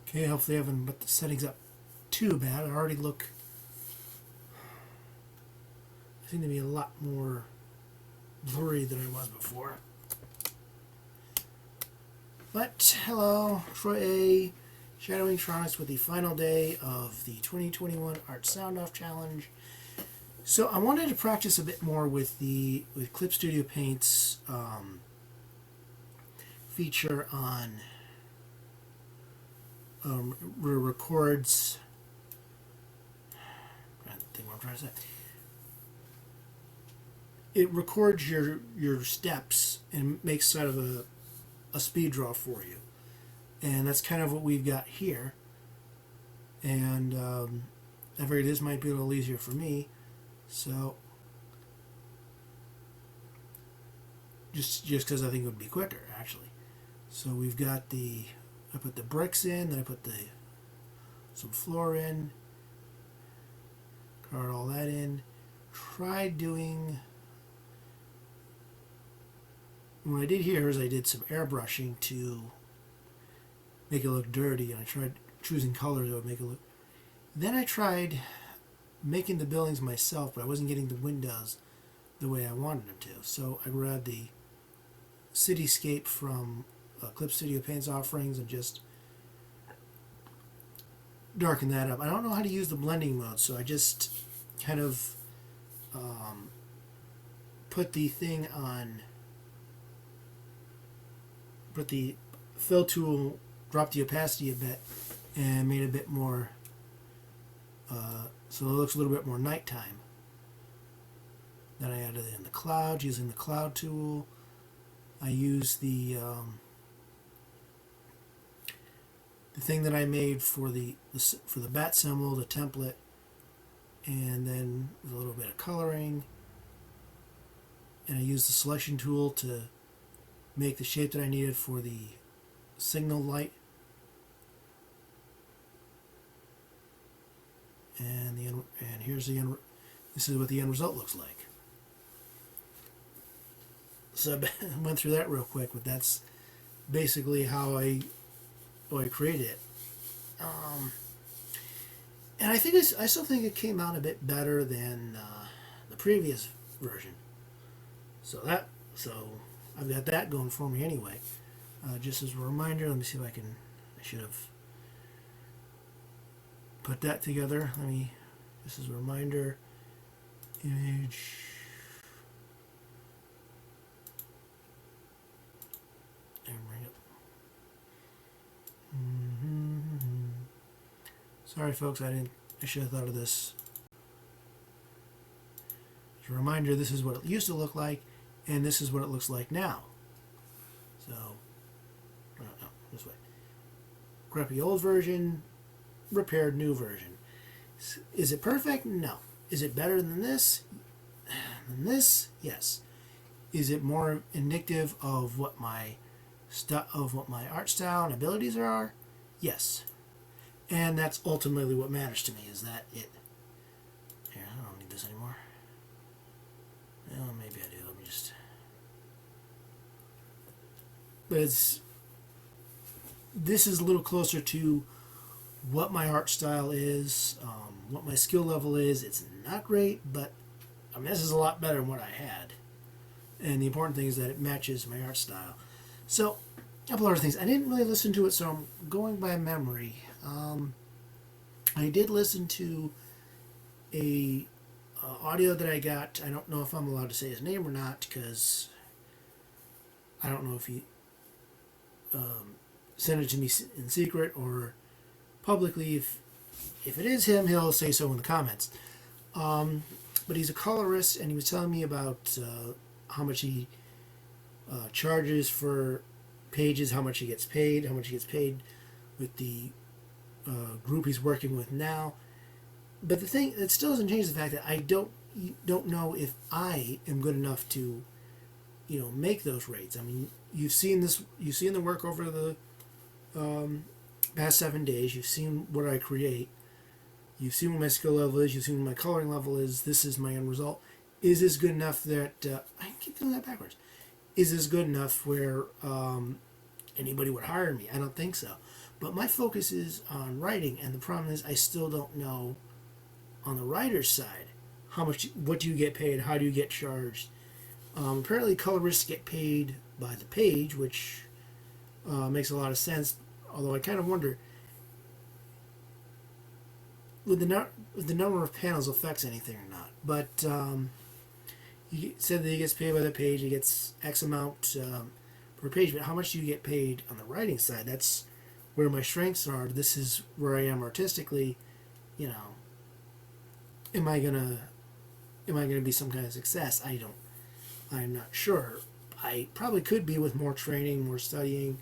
Okay, hopefully I haven't put the settings up too bad. I already look. I seem to be a lot more blurry than I was before. But hello, Troy A. Shadowing Tronics with the final day of the 2021 Art Soundoff Challenge. So I wanted to practice a bit more with Clip Studio Paint's feature on records. I don't think what I'm trying to say. It records your steps and makes sort of a speed draw for you, and that's kind of what we've got here. And I figured this might be a little easier for me, so just because I think it would be quicker actually. So we've got I put the bricks in, then I put some floor in, colored all that in. Tried doing. What I did here is I did some airbrushing to make it look dirty, and I tried choosing colors that would make it look. Then I tried making the buildings myself, but I wasn't getting the windows the way I wanted them to. So I grabbed the cityscape from Clip Studio Paint's offerings and just darken that up. I don't know how to use the blending mode, so I just kind of put the thing on. Put the fill tool, dropped the opacity a bit, and made it a bit more, so it looks a little bit more nighttime. Then I added in the clouds using the cloud tool. I used the thing that I made for the bat symbol, the template, and then with a little bit of coloring. And I used the selection tool to make the shape that I needed for the signal light. And here's the end. This is what the end result looks like. So I went through that real quick, but that's basically how I created it. And I still think it came out a bit better than the previous version. So I've got that going for me anyway. Just as a reminder, let me see if I should have put that together. Just as a reminder, image, and bring it. Sorry folks, I should have thought of this. As a reminder, this is what it used to look like, and this is what it looks like now. So, no, this way. Crappy old version, repaired new version. Is it perfect? No. Is it better than this? Yes. Is it more indicative of what my art style and abilities are? Yes. And that's ultimately what matters to me, is that it. Here, I don't need this anymore. Well, maybe I do. Let me just. But this is a little closer to what my art style is, what my skill level is. It's not great, but this is a lot better than what I had. And the important thing is that it matches my art style. So, a couple other things. I didn't really listen to it, so I'm going by memory. I did listen to a audio that I got. I don't know if I'm allowed to say his name or not, because I don't know if he sent it to me in secret or publicly. If it is him, he'll say so in the comments. But he's a colorist, and he was telling me about how much he charges for pages, how much he gets paid with the group he's working with now. But the thing, it still doesn't change the fact that I don't know if I am good enough to, make those rates. You've seen the work over the past 7 days. You've seen what I create. You've seen what my skill level is. You've seen what my coloring level is. This is my end result. Is this good enough that I keep doing that backwards? Is this good enough where anybody would hire me? I don't think so. But my focus is on writing, and the problem is I still don't know on the writer's side what do you get paid, how do you get charged. Apparently, colorists get paid by the page, which makes a lot of sense. Although I kind of wonder would the number of panels affects anything or not. But he said that he gets paid by the page. He gets X amount per page. But how much do you get paid on the writing side? That's where my strengths are. This is where I am artistically. You know, am I gonna be some kind of success? I'm not sure. I probably could be with more training, more studying.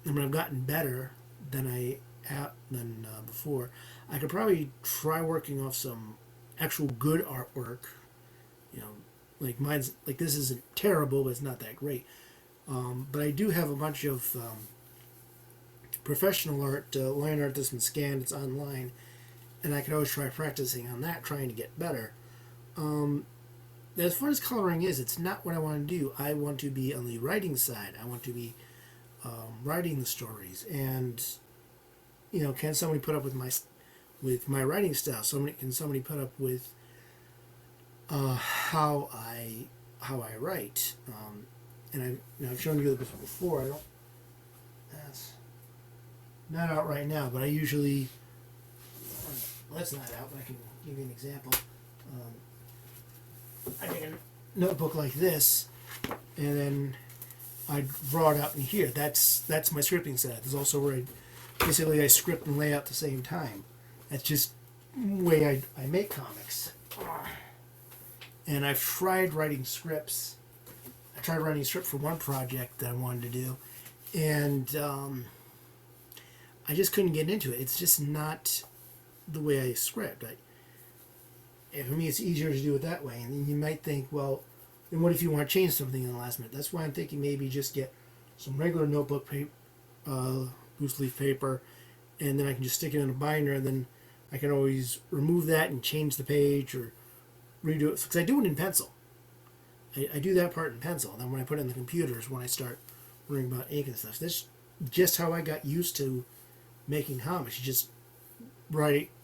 And when I've gotten better than before, I could probably try working off some actual good artwork. You know, like mine's like this isn't terrible, but it's not that great. But I do have a bunch of professional art, line art that's been scanned. It's online, and I could always try practicing on that, trying to get better. As far as coloring is, it's not what I want to do. I want to be on the writing side. I want to be writing the stories, and can somebody put up with my writing style? Can somebody put up with how I write? And I've shown you this before. That's not out right now, but I usually. Well, that's not out, but I can give you an example. I take a notebook like this, and then I draw it out in here. That's my scripting set. There's also where I script and lay out at the same time. That's just the way I make comics. And I've tried writing scripts. I tried writing a script for one project that I wanted to do, and I just couldn't get into it. It's just not the way I script. For me, it's easier to do it that way. And then you might think, well, then what if you want to change something in the last minute? That's why I'm thinking maybe just get some regular notebook paper, loose leaf paper, and then I can just stick it in a binder, and then I can always remove that and change the page or redo it. Because I do it in pencil. I do that part in pencil. And then when I put it in the computer is when I start worrying about ink and stuff. That's just how I got used to making comics. You just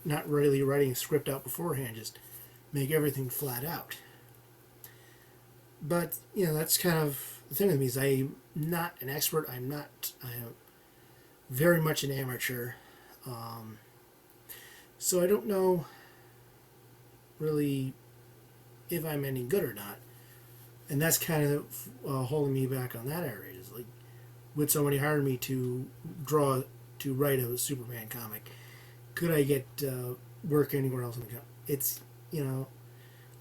not really writing a script out beforehand, just make everything flat out. But that's kind of the thing with me is I'm not an expert. I am very much an amateur. So I don't know really if I'm any good or not, and that's kind of holding me back on that area. Is like, would somebody hire me to write a Superman comic? Could I get work anywhere else in the company? It's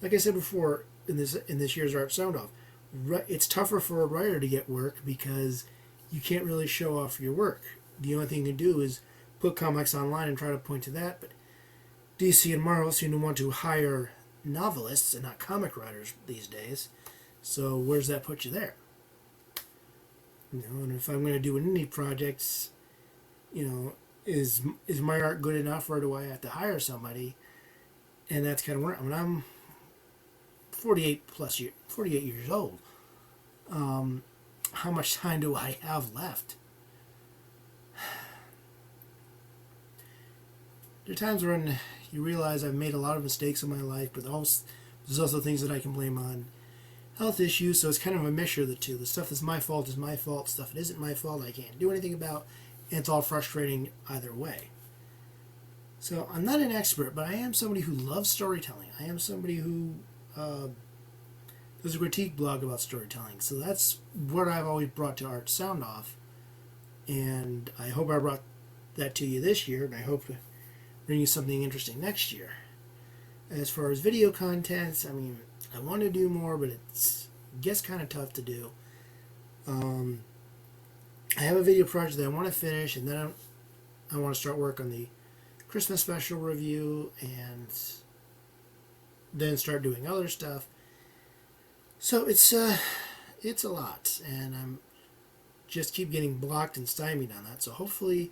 like I said before in this year's Art Soundoff, it's tougher for a writer to get work because you can't really show off your work. The only thing you can do is put comics online and try to point to that. But DC and Marvel seem to want to hire novelists and not comic writers these days. So where's that put you there? And if I'm going to do an indie projects, is my art good enough, or do I have to hire somebody? And that's kind of where I'm 48 years old. How much time do I have left? There are times when you realize I've made a lot of mistakes in my life, but there's also things that I can blame on health issues, so it's kind of a mixture of the two. The stuff that's my fault is my fault. Stuff that isn't my fault I can't do anything about, and it's all frustrating either way. So I'm not an expert, but I am somebody who loves storytelling. I am somebody who does a critique blog about storytelling. So that's what I've always brought to Art Soundoff, and I hope I brought that to you this year, and I hope to bring you something interesting next year. As far as video contents, I want to do more, but it gets kind of tough to do. I have a video project that I want to finish, and then I want to start work on the Christmas special review, and then start doing other stuff. So it's a lot, and I'm just keep getting blocked and stymied on that. So hopefully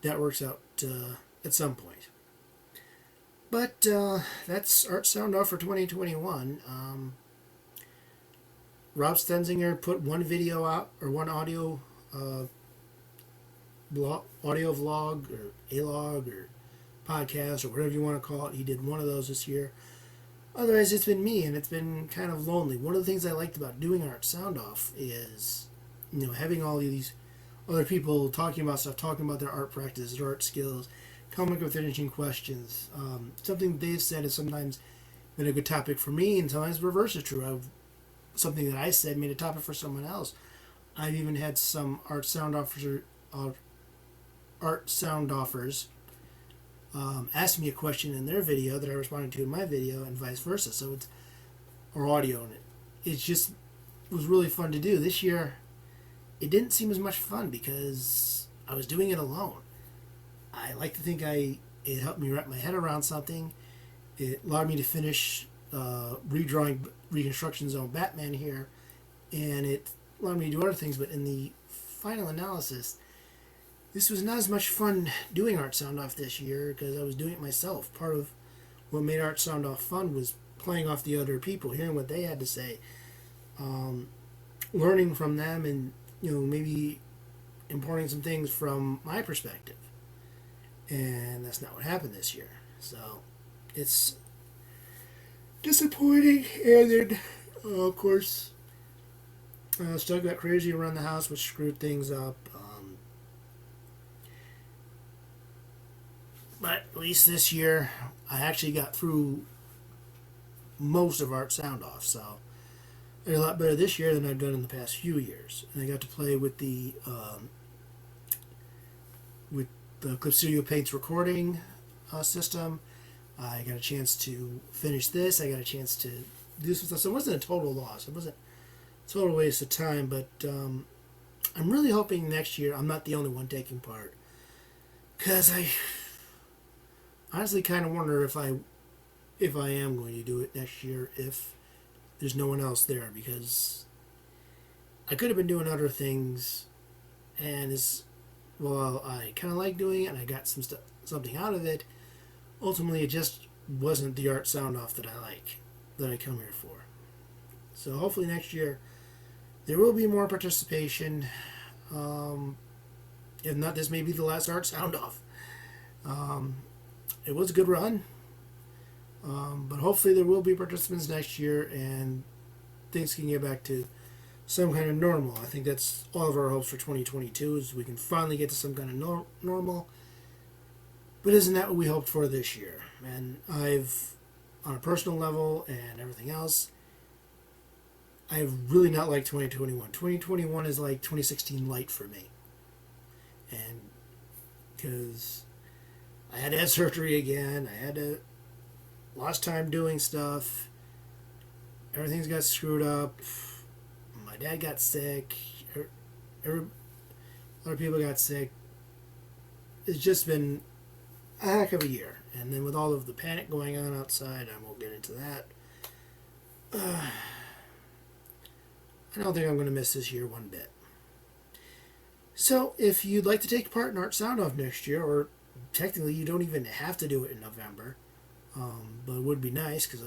that works out at some point. But that's Art Soundoff for 2021. Rob Stenzinger put one video out, or one audio audio vlog or A-log or podcast or whatever you want to call it. He did one of those this year. Otherwise, it's been me, and it's been kind of lonely. One of the things I liked about doing Art Soundoff is, having all of these other people talking about stuff, talking about their art practice, their art skills, coming up with interesting questions. Something they've said has sometimes been a good topic for me, and sometimes the reverse is true. Something that I said made a topic for someone else. I've even had some art soundoffers ask me a question in their video that I responded to in my video, and vice versa. So it's or audio in it. It just was really fun to do. This year, it didn't seem as much fun because I was doing it alone. I like to think it helped me wrap my head around something. It allowed me to finish redrawing Reconstruction Zone Batman here, and it allowed me to do other things. But in the final analysis, this was not as much fun doing Art Soundoff this year because I was doing it myself. Part of what made Art Soundoff fun was playing off the other people, hearing what they had to say, learning from them, and maybe importing some things from my perspective. And that's not what happened this year. So it's disappointing. And then, of course, stuff got crazy around the house, which screwed things up. But at least this year, I actually got through most of Art Soundoff. So I did a lot better this year than I've done in the past few years. And I got to play with the Clip Studio Paint's recording system. I got a chance to finish this. I got a chance to do some stuff. So it wasn't a total loss. It wasn't a total waste of time. But I'm really hoping next year I'm not the only one taking part. Because I honestly kind of wonder if I am going to do it next year if there's no one else there, because I could have been doing other things, and I kind of like doing it and I got something out of it. Ultimately, it just wasn't the Art Soundoff that I come here for. So hopefully next year there will be more participation. If not, this may be the last Art Soundoff. It was a good run, but hopefully there will be participants next year and things can get back to some kind of normal. I think that's all of our hopes for 2022 is we can finally get to some kind of normal. But isn't that what we hoped for this year? And on a personal level and everything else, I've really not liked 2021. 2021 is like 2016 light for me. And because I had to have surgery again. I had to lost time doing stuff. Everything's got screwed up. My dad got sick. Other people got sick. It's just been a heck of a year. And then with all of the panic going on outside, I won't get into that. I don't think I'm going to miss this year one bit. So if you'd like to take part in Art Soundoff next year, or technically you don't even have to do it in November, but it would be nice because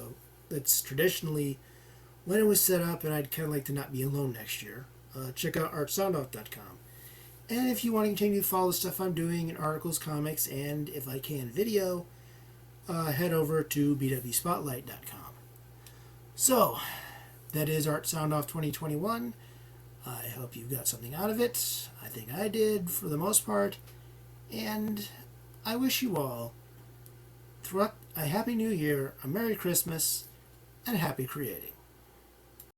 that's traditionally when it was set up, and I'd kind of like to not be alone next year. Check out artsoundoff.com. And if you want to continue to follow the stuff I'm doing in articles, comics, and if I can video, head over to bwspotlight.com. So that is Art Soundoff 2021. I hope you got something out of it. I think I did for the most part. And I wish you all throughout a Happy New Year, a Merry Christmas, and happy creating.